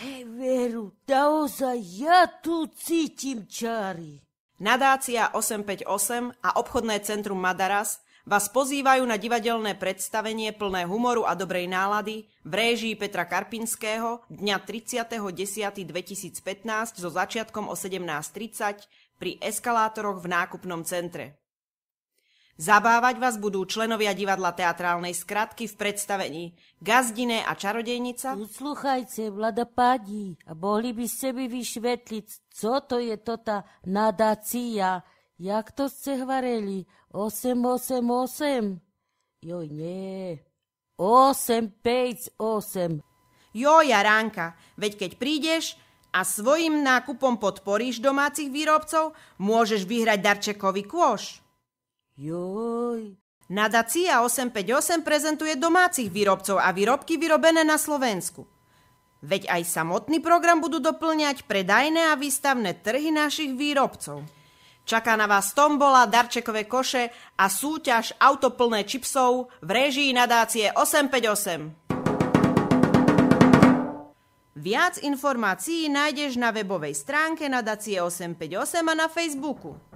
Veru, naozaj ja tu cítim čary. Nadácia 858 a obchodné centrum Madaras vás pozývajú na divadelné predstavenie plné humoru a dobrej nálady v réžii Petra Karpinského dňa 30.10.2015 so začiatkom o 17:30 pri Eskalátoroch v nákupnom centre. Zabávať vás budú členovia divadla Teatrálnej skratky v predstavení Gazdiné a čarodejnica. Sluchajte, Vlada Padí, a mohli by ste mi vyšvetliť, co to je tá nadácia? Jak to ste hovorili? 888? Joj, nie. 858. Jo, Jaránka, veď keď prídeš a svojim nákupom podporíš domácich výrobcov, môžeš vyhrať darčekový kôš. Joj. Nadácia 858 prezentuje domácich výrobcov a výrobky vyrobené na Slovensku. Veď aj samotný program budú doplňať predajné a výstavné trhy našich výrobcov. Čaká na vás tombola, darčekové koše a súťaž auto plné čipsov v réžii nadácie 858. Viac informácií nájdeš na webovej stránke nadácie 858 a na Facebooku.